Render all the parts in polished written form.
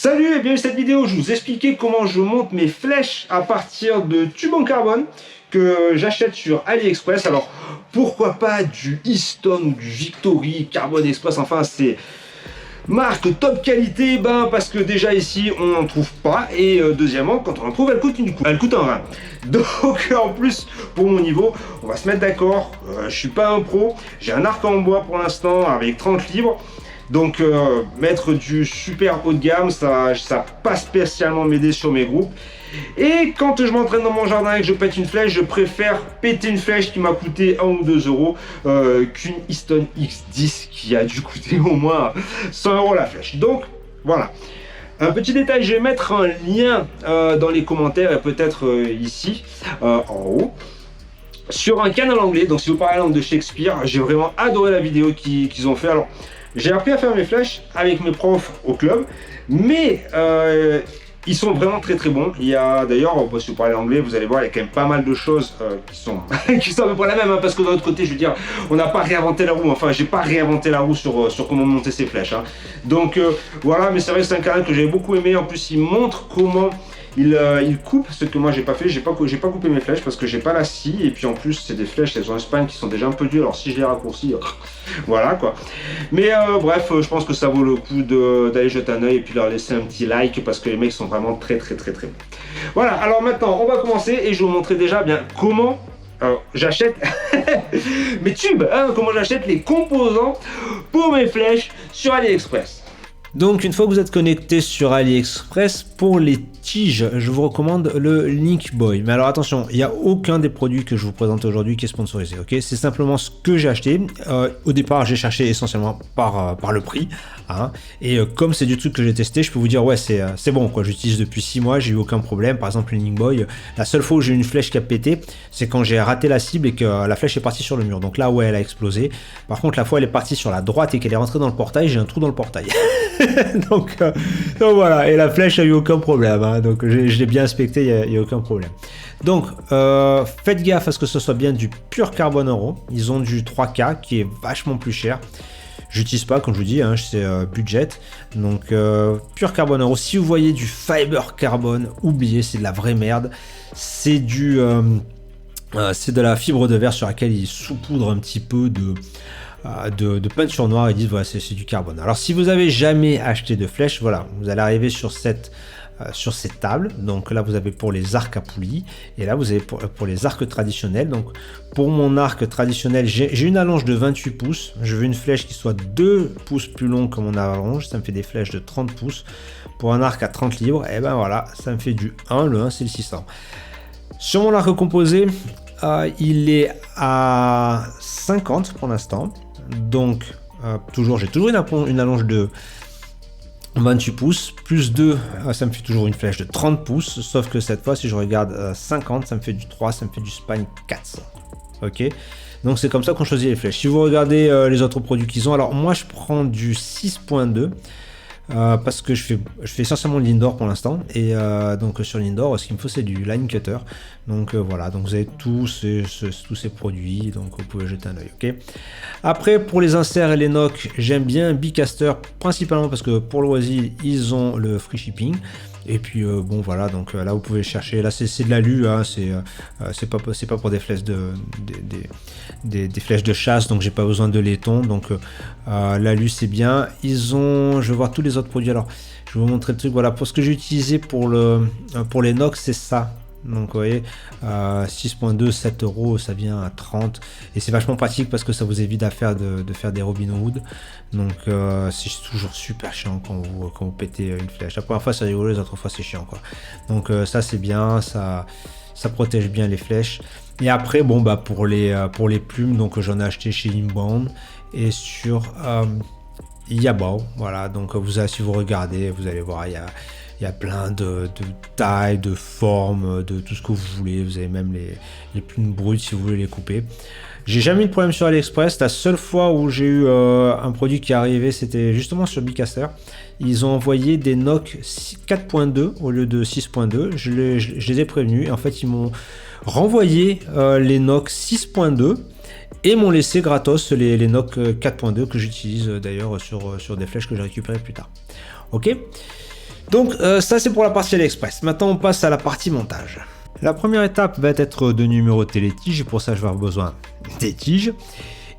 Salut et bienvenue dans cette vidéo, je vais vous expliquer comment je monte mes flèches à partir de tubes en carbone que j'achète sur AliExpress. Alors pourquoi pas du Easton ou du Victory Carbon Express, enfin c'est marque top qualité, parce que déjà ici on n'en trouve pas et deuxièmement quand on en trouve elle coûte un rein. Donc en plus pour mon niveau on va se mettre d'accord, je suis pas un pro, j'ai un arc en bois pour l'instant avec 30 livres. Donc mettre du super haut de gamme, ça pas spécialement m'aider sur mes groupes. Et quand je m'entraîne dans mon jardin et que je pète une flèche, je préfère péter une flèche qui m'a coûté 1 ou 2 euros qu'une Easton X10 qui a dû coûter au moins 100 euros la flèche. Donc voilà. Un petit détail, je vais mettre un lien dans les commentaires et peut-être ici en haut sur un canal anglais. Donc si vous parlez la langue de Shakespeare, j'ai vraiment adoré la vidéo qu'ils ont fait. Alors j'ai appris à faire mes flèches avec mes profs au club, mais ils sont vraiment très très bons. Il y a d'ailleurs, si vous parlez anglais, vous allez voir, il y a quand même pas mal de choses qui sont qui sont à peu près la même, parce que d'un autre côté, je veux dire, on n'a pas réinventé la roue. Enfin, j'ai pas réinventé la roue sur comment monter ces flèches. Donc voilà, mais c'est vrai que c'est un canal que j'avais beaucoup aimé. En plus, il montre comment il coupe, ce que moi j'ai pas fait, j'ai pas coupé mes flèches parce que j'ai pas la scie, et puis en plus c'est des flèches, elles ont un spine qui sont déjà un peu dures, alors si je les raccourcis, voilà quoi. Mais bref, je pense que ça vaut le coup d'aller jeter un oeil et puis leur laisser un petit like parce que les mecs sont vraiment très bons. Voilà, alors maintenant on va commencer et je vais vous montrer déjà bien comment j'achète mes tubes, comment j'achète les composants pour mes flèches sur AliExpress. Donc une fois que vous êtes connecté sur AliExpress, pour les tiges, je vous recommande le Linkboy. Mais alors attention, il n'y a aucun des produits que je vous présente aujourd'hui qui est sponsorisé. Ok, c'est simplement ce que j'ai acheté. Au départ, j'ai cherché essentiellement par le prix. Et comme c'est du truc que j'ai testé, je peux vous dire ouais, c'est bon quoi. J'utilise depuis 6 mois, j'ai eu aucun problème. Par exemple, le Linkboy, la seule fois où j'ai eu une flèche qui a pété, c'est quand j'ai raté la cible et que la flèche est partie sur le mur. Donc là, ouais, elle a explosé. Par contre, la fois elle est partie sur la droite et qu'elle est rentrée dans le portail, j'ai un trou dans le portail. donc voilà, et la flèche a eu aucun problème, donc je l'ai bien inspecté, il n'y a aucun problème. Donc faites gaffe à ce que ce soit bien du pur carbone euro. Ils ont du 3K qui est vachement plus cher. J'utilise pas, comme je vous dis, c'est budget. Donc pur carbone euro. Si vous voyez du fiber carbone, oubliez, c'est de la vraie merde. C'est c'est de la fibre de verre sur laquelle ils saupoudrent un petit peu de peinture noire et disent voilà, c'est du carbone. Alors si vous avez jamais acheté de flèche, voilà, vous allez arriver sur cette table. Donc là vous avez pour les arcs à poulies et là vous avez pour les arcs traditionnels. Donc pour mon arc traditionnel, j'ai une allonge de 28 pouces. Je veux une flèche qui soit 2 pouces plus longue que mon allonge. Ça me fait des flèches de 30 pouces. Pour un arc à 30 livres, et ben voilà, ça me fait du 1. Le 1 c'est le 600. Sur mon arc composé, il est à 50 pour l'instant. Donc j'ai toujours une allonge de 28 pouces, plus 2, ça me fait toujours une flèche de 30 pouces, sauf que cette fois, si je regarde 50, ça me fait du 3, ça me fait du spine 400. Ok, donc c'est comme ça qu'on choisit les flèches. Si vous regardez les autres produits qu'ils ont, alors moi je prends du 6.2, parce que je fais essentiellement de l'indoor pour l'instant, et donc sur l'indoor ce qu'il me faut c'est du line cutter. Donc voilà, donc vous avez tous ces produits, donc vous pouvez jeter un oeil. Ok, après pour les inserts et les nocs, j'aime bien Bicaster principalement parce que pour le loisir ils ont le free shipping. Et puis bon voilà, donc là vous pouvez chercher, là c'est de l'alu, c'est pas pour des flèches des flèches de chasse, donc j'ai pas besoin de laiton, donc l'alu c'est bien. Ils ont, je vais voir tous les autres produits, alors je vais vous montrer le truc. Voilà, pour ce que j'ai utilisé pour les nox, c'est ça. Donc vous voyez, 6.2, 7 euros, ça vient à 30 et c'est vachement pratique parce que ça vous évite de faire des Robin Hood. Donc c'est toujours super chiant quand vous pétez une flèche. La première fois c'est rigolo, les autres fois c'est chiant quoi. Donc ça c'est bien, ça protège bien les flèches. Et après bon pour les plumes, donc j'en ai acheté chez Inbound et sur Yabao. Voilà, donc si vous regardez, vous allez voir, il y a plein de tailles, de formes, de tout ce que vous voulez. Vous avez même les plumes brutes si vous voulez les couper. J'ai jamais eu de problème sur AliExpress. La seule fois où j'ai eu un produit qui est arrivé, c'était justement sur Bicaster. Ils ont envoyé des NOC 4.2 au lieu de 6.2. Je les ai prévenus. En fait, ils m'ont renvoyé les NOC 6.2 et m'ont laissé gratos les NOC 4.2 que j'utilise d'ailleurs sur des flèches que j'ai récupérées plus tard. Ok. Donc ça c'est pour la partie AliExpress. Maintenant on passe à la partie montage. La première étape va être de numéroter les tiges. Pour ça je vais avoir besoin des tiges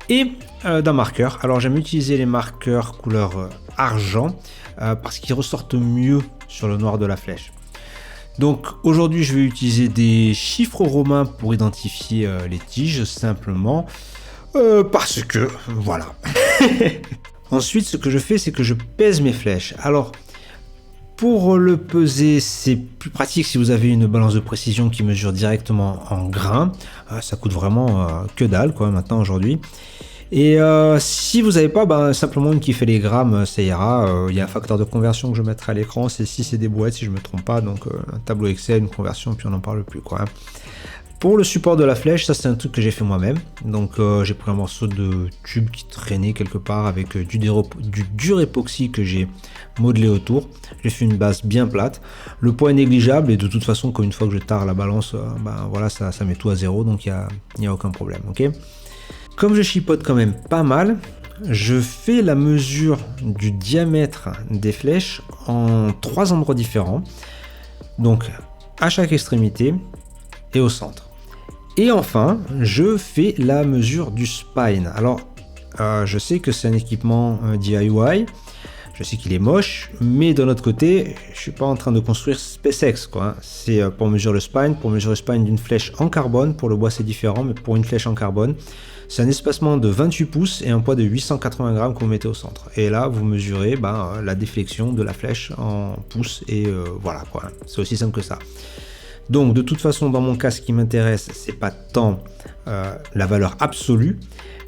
et d'un marqueur. Alors j'aime utiliser les marqueurs couleur argent parce qu'ils ressortent mieux sur le noir de la flèche. Donc aujourd'hui je vais utiliser des chiffres romains pour identifier les tiges simplement parce que voilà. Ensuite ce que je fais c'est que je pèse mes flèches. Alors pour le peser c'est plus pratique si vous avez une balance de précision qui mesure directement en grains. Ça coûte vraiment que dalle quoi maintenant aujourd'hui. Et si vous n'avez pas, simplement une qui fait les grammes, ça ira. Il y a un facteur de conversion que je mettrai à l'écran, c'est si c'est des boîtes, si je ne me trompe pas. Donc un tableau Excel, une conversion, puis on n'en parle plus quoi. Pour le support de la flèche, ça c'est un truc que j'ai fait moi-même. Donc j'ai pris un morceau de tube qui traînait quelque part avec du dur époxy que j'ai modelé autour. J'ai fait une base bien plate. Le poids est négligeable et de toute façon, comme une fois que je tare la balance, voilà, ça met tout à zéro, donc il n'y a aucun problème. Ok. Comme je chipote quand même pas mal, je fais la mesure du diamètre des flèches en 3 endroits différents. Donc à chaque extrémité et au centre. Et enfin, je fais la mesure du spine. Alors, je sais que c'est un équipement DIY, je sais qu'il est moche, mais d'un autre côté, je suis pas en train de construire SpaceX, quoi. C'est pour mesurer le spine d'une flèche en carbone. Pour le bois, c'est différent, mais pour une flèche en carbone, c'est un espacement de 28 pouces et un poids de 880 grammes que vous mettez au centre. Et là, vous mesurez la déflexion de la flèche en pouces et voilà, quoi. C'est aussi simple que ça. Donc de toute façon dans mon cas ce qui m'intéresse c'est pas tant la valeur absolue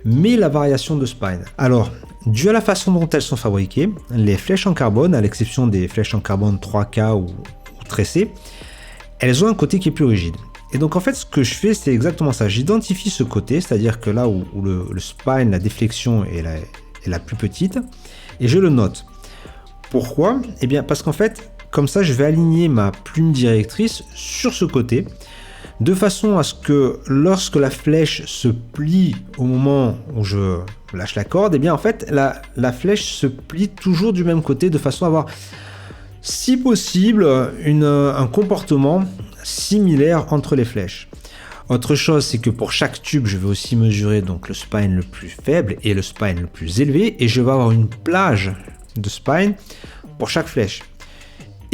mais la variation de spine. Alors dû à la façon dont elles sont fabriquées, les flèches en carbone à l'exception des flèches en carbone 3K ou tressées, elles ont un côté qui est plus rigide. Et donc en fait ce que je fais c'est exactement ça, j'identifie ce côté, c'est-à-dire que là où le spine, la déflexion est la plus petite et je le note. Pourquoi ? Eh bien parce qu'en fait comme ça, je vais aligner ma plume directrice sur ce côté, de façon à ce que lorsque la flèche se plie au moment où je lâche la corde, eh bien en fait, la flèche se plie toujours du même côté, de façon à avoir, si possible, un comportement similaire entre les flèches. Autre chose, c'est que pour chaque tube, je vais aussi mesurer donc le spine le plus faible et le spine le plus élevé, et je vais avoir une plage de spine pour chaque flèche.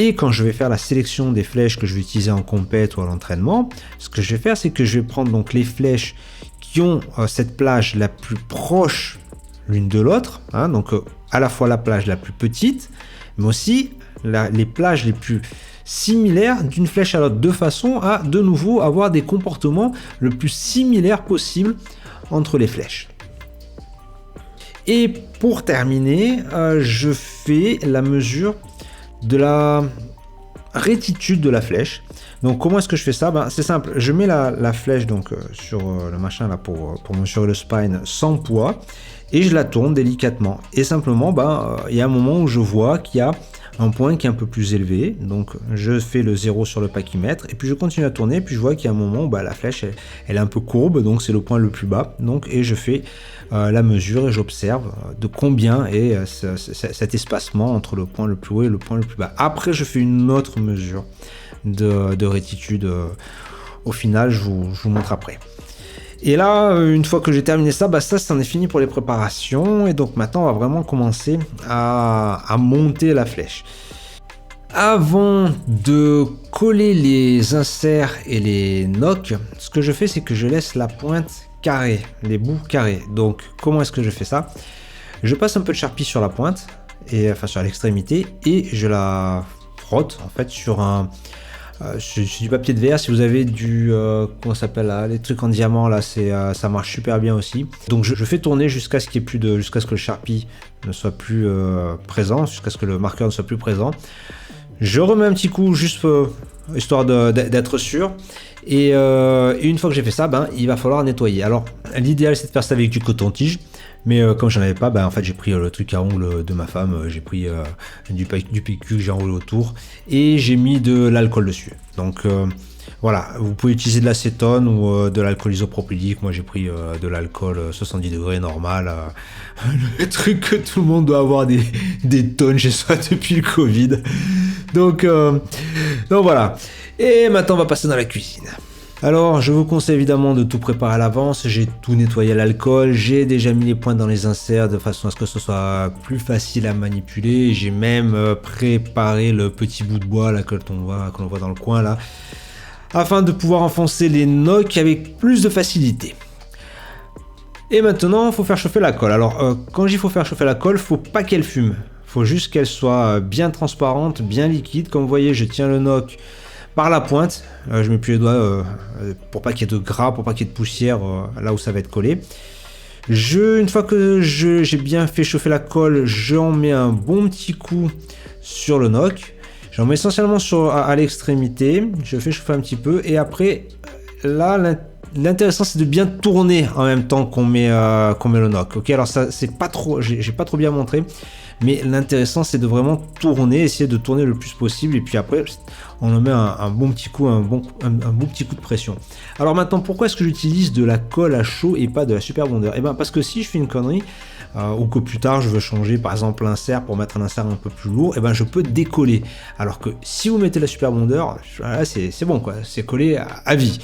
Et quand je vais faire la sélection des flèches que je vais utiliser en compète ou à l'entraînement, ce que je vais faire, c'est que je vais prendre donc les flèches qui ont cette plage la plus proche l'une de l'autre, hein, donc à la fois la plage la plus petite, mais aussi les plages les plus similaires d'une flèche à l'autre, de façon à de nouveau avoir des comportements le plus similaires possible entre les flèches. Et pour terminer, je fais la mesure de la rétitude de la flèche. Donc comment est-ce que je fais ça ? C'est simple, je mets la flèche donc sur le machin là pour mesurer le spine sans poids et je la tourne délicatement. Et simplement, il y a un moment où je vois qu'il y a un point qui est un peu plus élevé, donc je fais le 0 sur le pachymètre et puis je continue à tourner, puis je vois qu'il y a un moment où la flèche elle est un peu courbe, donc c'est le point le plus bas, donc et je fais la mesure et j'observe de combien est cet espacement entre le point le plus haut et le point le plus bas. Après je fais une autre mesure de rétitude, au final je vous montre après. Et là, une fois que j'ai terminé ça, ça c'en est fini pour les préparations. Et donc maintenant, on va vraiment commencer à monter la flèche. Avant de coller les inserts et les nocs, ce que je fais, c'est que je laisse la pointe carrée, les bouts carrés. Donc, comment est-ce que je fais ça ? Je passe un peu de charpie sur la pointe, sur l'extrémité, et je la frotte en fait sur du papier de verre. Si vous avez du comment ça s'appelle là, les trucs en diamant là, ça marche super bien aussi. Donc je fais tourner jusqu'à ce que le Sharpie ne soit plus présent, jusqu'à ce que le marqueur ne soit plus présent. Je remets un petit coup juste histoire d'être sûr. Et une fois que j'ai fait ça, il va falloir nettoyer. Alors l'idéal c'est de faire ça avec du coton-tige. Mais comme j'en avais pas, en fait j'ai pris le truc à ongles de ma femme, j'ai pris du PQ que j'ai enroulé autour et j'ai mis de l'alcool dessus. Donc voilà, vous pouvez utiliser de l'acétone ou de l'alcool isopropylique. Moi j'ai pris de l'alcool 70 degrés normal, le truc que tout le monde doit avoir des tonnes chez soi depuis le Covid. Donc voilà. Et maintenant on va passer dans la cuisine. Alors, je vous conseille évidemment de tout préparer à l'avance. J'ai tout nettoyé à l'alcool, j'ai déjà mis les pointes dans les inserts de façon à ce que ce soit plus facile à manipuler. J'ai même préparé le petit bout de bois là que l'on voit dans le coin là, afin de pouvoir enfoncer les nocs avec plus de facilité. Et maintenant, il faut faire chauffer la colle. Alors, quand il faut faire chauffer la colle, faut pas qu'elle fume. Faut juste qu'elle soit bien transparente, bien liquide. Comme vous voyez, je tiens le noc par la pointe, je mets plus les doigts pour pas qu'il y ait de gras, pour pas qu'il y ait de poussière là où ça va être collé. Une fois que j'ai bien fait chauffer la colle, j'en mets un bon petit coup sur le noc. J'en mets essentiellement à l'extrémité, je fais chauffer un petit peu et après, là, l'intéressant c'est de bien tourner en même temps qu'on met le noc. Ok, alors ça c'est pas trop, j'ai pas trop bien montré. Mais l'intéressant c'est de vraiment tourner, essayer de tourner le plus possible et puis après on en met un bon petit coup, un bon petit coup de pression. Alors maintenant pourquoi est-ce que j'utilise de la colle à chaud et pas de la Super Bonder? Et parce que si je fais une connerie ou que plus tard je veux changer par exemple l'insert pour mettre un insert un peu plus lourd, je peux décoller. Alors que si vous mettez la Super Bonder, là c'est bon quoi, c'est collé à vie.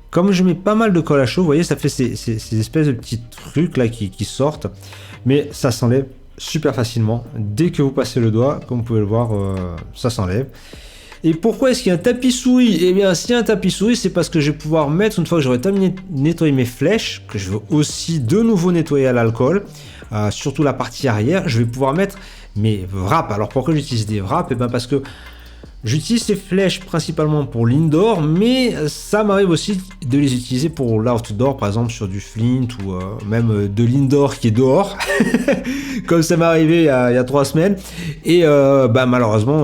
Comme je mets pas mal de colle à chaud, vous voyez ça fait ces espèces de petits trucs là qui sortent, mais ça s'enlève super facilement. Dès que vous passez le doigt, comme vous pouvez le voir, ça s'enlève. Et pourquoi est-ce qu'il y a un tapis souris? Eh bien, s'il y a un tapis souris, c'est parce que je vais pouvoir mettre, une fois que j'aurai terminé de nettoyer mes flèches, que je veux aussi de nouveau nettoyer à l'alcool, surtout la partie arrière, je vais pouvoir mettre mes wraps. Alors pourquoi j'utilise des wraps? Parce que j'utilise ces flèches principalement pour l'indoor, mais ça m'arrive aussi de les utiliser pour l'outdoor, par exemple sur du flint ou même de l'indoor qui est dehors, comme ça m'est arrivé il y a 3 semaines. Et malheureusement,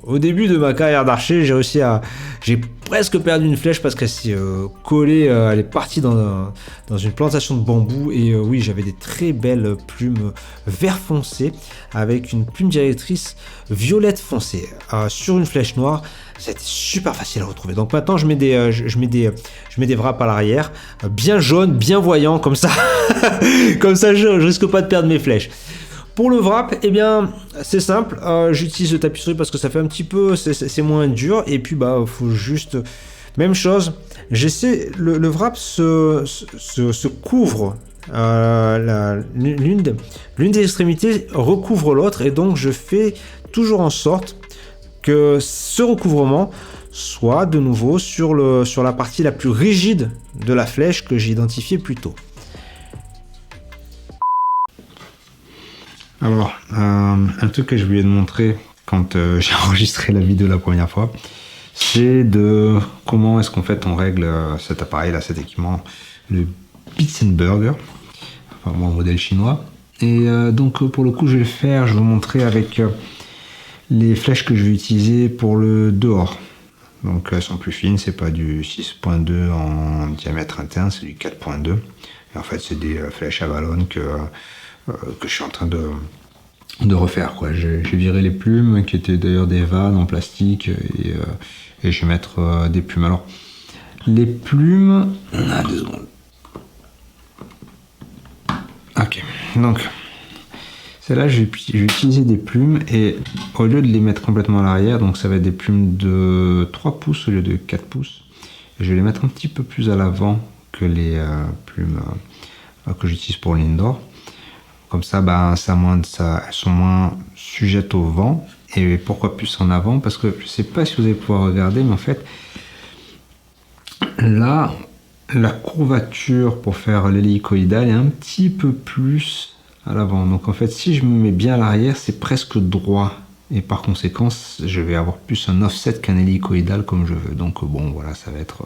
au début de ma carrière d'archer, j'ai presque perdu une flèche parce qu'elle s'est collée, elle est partie dans une plantation de bambou et oui, j'avais des très belles plumes vert foncé avec une plume directrice violette foncé sur une flèche noire. C'était super facile à retrouver. Donc maintenant je mets des wraps à l'arrière, bien jaunes, bien voyants comme ça. Comme ça je risque pas de perdre mes flèches. Pour le wrap, c'est simple, j'utilise le tapis souris parce que ça fait un petit peu, c'est moins dur, et puis faut juste, même chose, le wrap se couvre, l'une des extrémités recouvre l'autre, et donc je fais toujours en sorte que ce recouvrement soit de nouveau sur la partie la plus rigide de la flèche que j'ai identifiée plus tôt. Alors, un truc que je voulais te montrer quand j'ai enregistré la vidéo la première fois, c'est de comment est-ce qu'en fait on règle cet appareil là, cet équipement, le Bitzenburger, enfin mon modèle chinois. Et donc pour le coup je vais le faire, je vais vous montrer avec les flèches que je vais utiliser pour le dehors. Donc elles sont plus fines, c'est pas du 6.2 en diamètre interne, c'est du 4.2. Et en fait c'est des flèches à ballon que je suis en train de refaire, quoi. J'ai viré les plumes qui étaient d'ailleurs des vannes en plastique et je vais mettre des plumes. Alors les plumes, 2 secondes. Ok, donc celle-là je vais utiliser des plumes et au lieu de les mettre complètement à l'arrière, donc ça va être des plumes de 3 pouces au lieu de 4 pouces, je vais les mettre un petit peu plus à l'avant que les plumes que j'utilise pour l'indoor. Comme ça, elles sont moins sujettes au vent. Et pourquoi plus en avant? Parce que je ne sais pas si vous allez pouvoir regarder, mais en fait, là, la courbature pour faire l'hélicoïdal est un petit peu plus à l'avant. Donc en fait, si je me mets bien à l'arrière, c'est presque droit. Et par conséquent, je vais avoir plus un offset qu'un hélicoïdal comme je veux. Donc bon, voilà, ça va être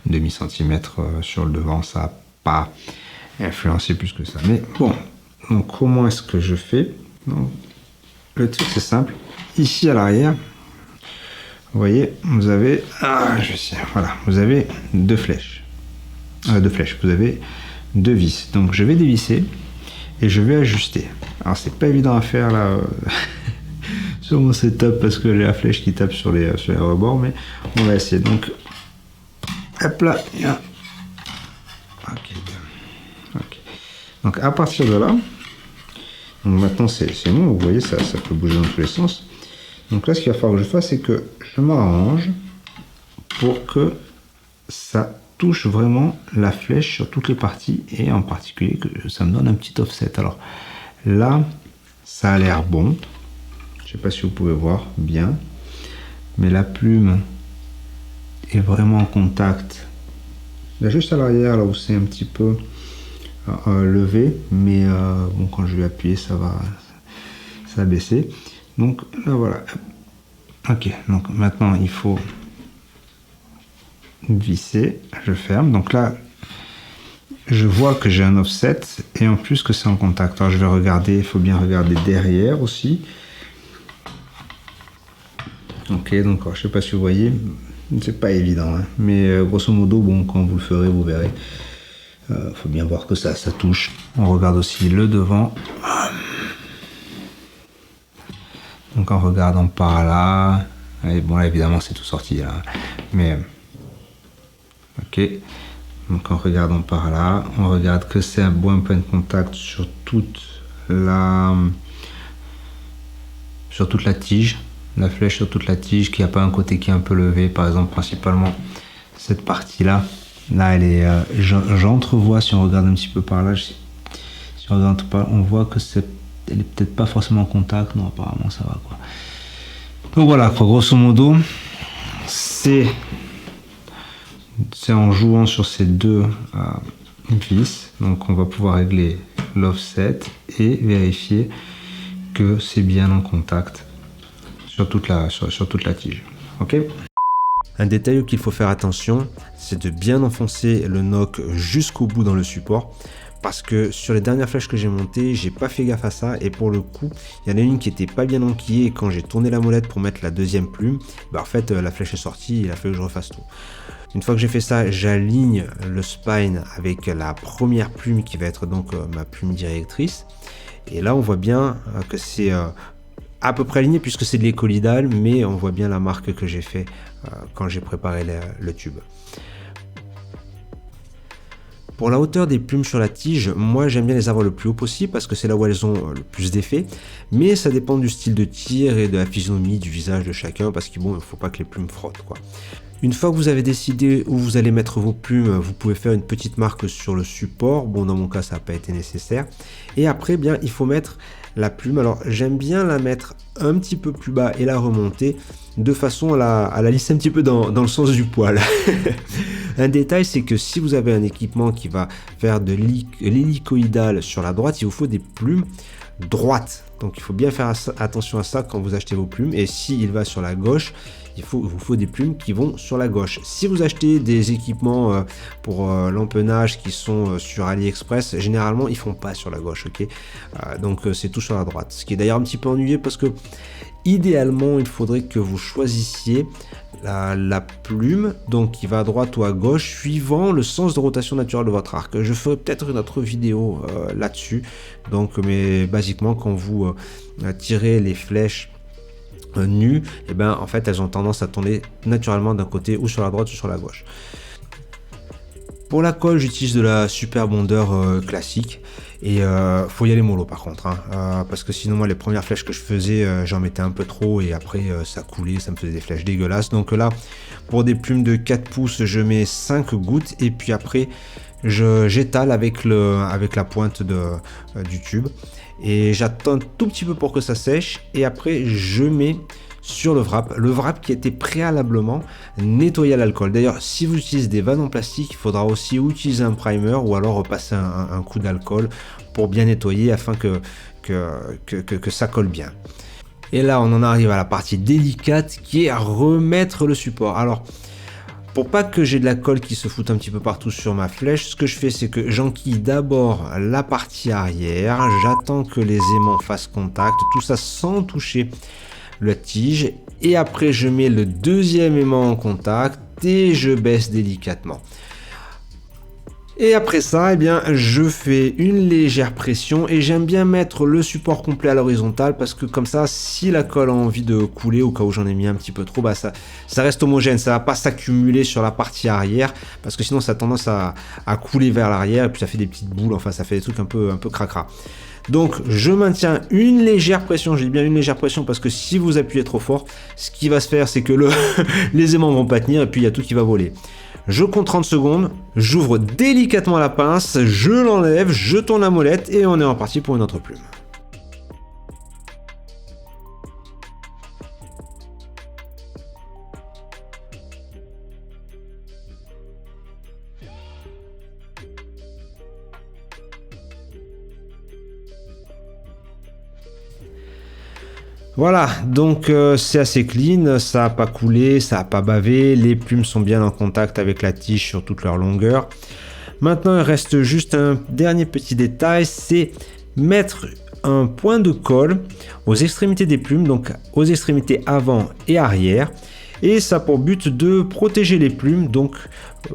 demi-centimètre sur le devant. Ça n'a pas influencé plus que ça. Mais bon. Donc comment est-ce que je fais? Donc, le truc c'est simple. Ici à l'arrière, vous voyez, vous avez, vous avez 2 flèches. Vous avez 2 vis. Donc je vais dévisser et je vais ajuster. Alors c'est pas évident à faire là sur mon setup parce que j'ai la flèche qui tape sur les rebords, mais on va essayer. Donc hop là, ok. Donc à partir de là, donc maintenant c'est bon, vous voyez ça peut bouger dans tous les sens. Donc là ce qu'il va falloir que je fasse, c'est que je m'arrange pour que ça touche vraiment la flèche sur toutes les parties, et en particulier que ça me donne un petit offset. Alors là ça a l'air bon, je sais pas si vous pouvez voir bien, mais la plume est vraiment en contact là, juste à l'arrière, là où c'est un petit peu levé, mais bon, quand je vais appuyer ça va baisser. Donc là voilà, ok, donc maintenant il faut visser, je ferme. Donc là je vois que j'ai un offset et en plus que c'est en contact. Alors je vais regarder, il faut bien regarder derrière aussi. Ok, donc alors, je sais pas si vous voyez, c'est pas évident, hein, mais grosso modo, bon, quand vous le ferez, vous verrez. Faut bien voir que ça touche. On regarde aussi le devant. Donc en regardant par là, et bon là évidemment c'est tout sorti là, mais ok. Donc en regardant par là, on regarde que c'est un bon point de contact sur toute la tige, la flèche sur toute la tige, qu'il n'y a pas un côté qui est un peu levé, par exemple principalement cette partie là. Là elle est, j'entrevois, si on regarde un petit peu par là, si on regarde pas, on voit que elle est peut-être pas forcément en contact, non apparemment ça va quoi. Donc voilà quoi, grosso modo, c'est en jouant sur ces deux vis, donc on va pouvoir régler l'offset et vérifier que c'est bien en contact sur toute la tige. Ok. Un détail auquel il faut faire attention, c'est de bien enfoncer le nock jusqu'au bout dans le support, parce que sur les dernières flèches que j'ai montées, j'ai pas fait gaffe à ça, et pour le coup, il y en a une qui était pas bien enquillée, et quand j'ai tourné la molette pour mettre la deuxième plume, en fait la flèche est sortie, il a fallu que je refasse tout. Une fois que j'ai fait ça, j'aligne le spine avec la première plume qui va être donc ma plume directrice, et là on voit bien que c'est à peu près aligné puisque c'est de l'écolidal, mais on voit bien la marque que j'ai fait quand j'ai préparé le tube. Pour la hauteur des plumes sur la tige, moi j'aime bien les avoir le plus haut possible parce que c'est là où elles ont le plus d'effet, mais ça dépend du style de tir et de la physionomie du visage de chacun, parce qu'il ne faut pas que les plumes frottent quoi. Une fois que vous avez décidé où vous allez mettre vos plumes, vous pouvez faire une petite marque sur le support. Bon, dans mon cas, ça n'a pas été nécessaire. Et après, bien, il faut mettre la plume. Alors, j'aime bien la mettre un petit peu plus bas et la remonter de façon à la lisser un petit peu dans le sens du poil. Un détail, c'est que si vous avez un équipement qui va faire de l'hélicoïdal sur la droite, il vous faut des plumes droites. Donc, il faut bien faire attention à ça quand vous achetez vos plumes. Et s'il va sur la gauche, il vous faut des plumes qui vont sur la gauche. Si vous achetez des équipements pour l'empennage qui sont sur AliExpress, généralement ils font pas sur la gauche, ok. Donc c'est tout sur la droite. Ce qui est d'ailleurs un petit peu ennuyeux parce que idéalement il faudrait que vous choisissiez la plume donc qui va à droite ou à gauche suivant le sens de rotation naturelle de votre arc. Je ferai peut-être une autre vidéo là-dessus. Donc mais basiquement quand vous tirez les flèches nues, et ben en fait elles ont tendance à tourner naturellement d'un côté ou sur la droite ou sur la gauche. Pour la colle, j'utilise de la Super Bonder classique et faut y aller mollo par contre hein, parce que sinon moi les premières flèches que je faisais j'en mettais un peu trop et après ça coulait, ça me faisait des flèches dégueulasses. Donc là pour des plumes de 4 pouces je mets 5 gouttes et puis après j'étale avec la pointe du tube et j'attends un tout petit peu pour que ça sèche et après je mets sur le wrap qui a été préalablement nettoyé à l'alcool. D'ailleurs si vous utilisez des vannes en plastique, il faudra aussi utiliser un primer ou alors repasser un coup d'alcool pour bien nettoyer afin que ça colle bien. Et là on en arrive à la partie délicate qui est remettre le support. Alors pour pas que j'ai de la colle qui se foute un petit peu partout sur ma flèche, ce que je fais c'est que j'enquille d'abord la partie arrière, j'attends que les aimants fassent contact, tout ça sans toucher la tige, et après je mets le deuxième aimant en contact et je baisse délicatement. Et après ça, eh bien, je fais une légère pression et j'aime bien mettre le support complet à l'horizontale parce que comme ça, si la colle a envie de couler, au cas où j'en ai mis un petit peu trop, bah ça reste homogène, ça va pas s'accumuler sur la partie arrière parce que sinon ça a tendance à couler vers l'arrière et puis ça fait des petites boules, enfin ça fait des trucs un peu cracra. Donc je maintiens une légère pression, je dis bien une légère pression parce que si vous appuyez trop fort, ce qui va se faire c'est que les aimants vont pas tenir et puis il y a tout qui va voler. Je compte 30 secondes, j'ouvre délicatement la pince, je l'enlève, je tourne la molette et on est reparti pour une autre plume. Voilà, donc c'est assez clean, ça n'a pas coulé, ça n'a pas bavé, les plumes sont bien en contact avec la tige sur toute leur longueur. Maintenant, il reste juste un dernier petit détail, c'est mettre un point de colle aux extrémités des plumes, donc aux extrémités avant et arrière. Et ça a pour but de protéger les plumes, donc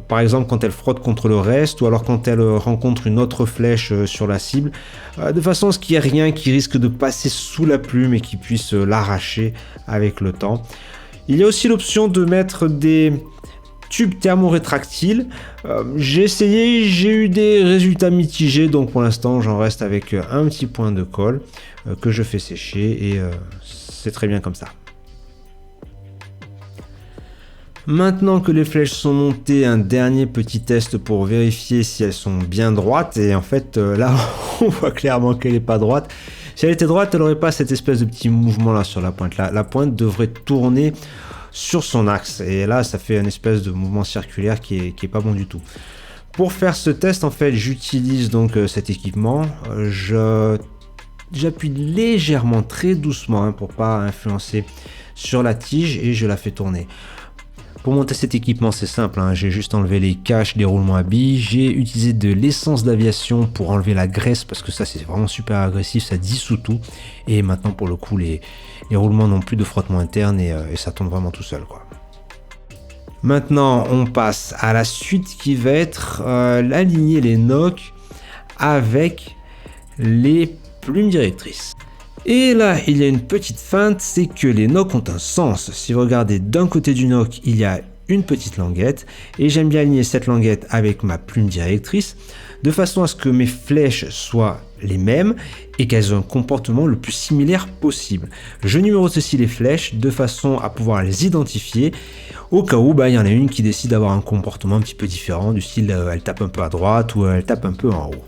par exemple quand elles frottent contre le reste ou alors quand elles rencontrent une autre flèche sur la cible, de façon à ce qu'il n'y ait rien qui risque de passer sous la plume et qui puisse l'arracher avec le temps. Il y a aussi l'option de mettre des tubes thermorétractiles. J'ai essayé, j'ai eu des résultats mitigés, donc pour l'instant j'en reste avec un petit point de colle que je fais sécher et c'est très bien comme ça. Maintenant que les flèches sont montées, un dernier petit test pour vérifier si elles sont bien droites. Et en fait, là, on voit clairement qu'elle n'est pas droite. Si elle était droite, elle n'aurait pas cette espèce de petit mouvement là sur la pointe. La pointe devrait tourner sur son axe. Et là, ça fait une espèce de mouvement circulaire qui est pas bon du tout. Pour faire ce test, en fait, j'utilise donc cet équipement. J'appuie légèrement, très doucement, pour pas influencer sur la tige et je la fais tourner. Pour monter cet équipement, c'est simple, j'ai juste enlevé les caches, les roulements à billes, j'ai utilisé de l'essence d'aviation pour enlever la graisse parce que ça c'est vraiment super agressif, ça dissout tout. Et maintenant pour le coup les roulements n'ont plus de frottement interne et ça tourne vraiment tout seul, quoi. Maintenant on passe à la suite qui va être aligner les nocs avec les plumes directrices. Et là, il y a une petite feinte, c'est que les nocs ont un sens. Si vous regardez d'un côté du noc, il y a une petite languette, et j'aime bien aligner cette languette avec ma plume directrice, de façon à ce que mes flèches soient les mêmes et qu'elles aient un comportement le plus similaire possible. Je numérote aussi les flèches de façon à pouvoir les identifier, au cas où il y en a une qui décide d'avoir un comportement un petit peu différent, du style elle tape un peu à droite ou elle tape un peu en haut.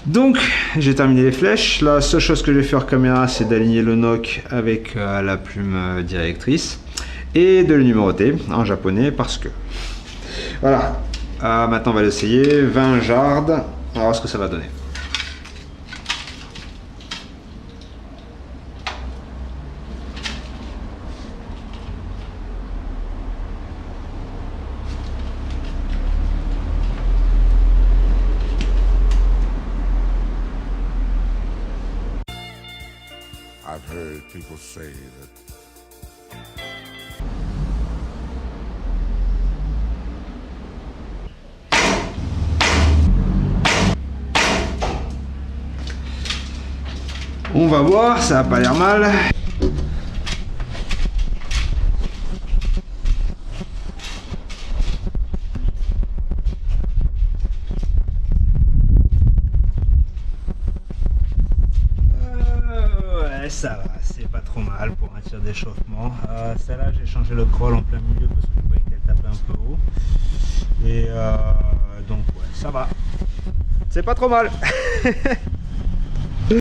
Donc j'ai terminé les flèches, la seule chose que je vais faire en caméra c'est d'aligner le noc avec la plume directrice et de le numéroter en japonais parce que voilà. Maintenant on va l'essayer, 20 jardes, on va voir ce que ça va donner. I've heard people say that On va voir, ça a pas l'air mal. Ouais, ça va, c'est pas trop mal pour un tir d'échauffement. Celle-là, j'ai changé le crawl en plein milieu parce que je voyais qu'elle tapait un peu haut. Et donc ouais, ça va. C'est pas trop mal.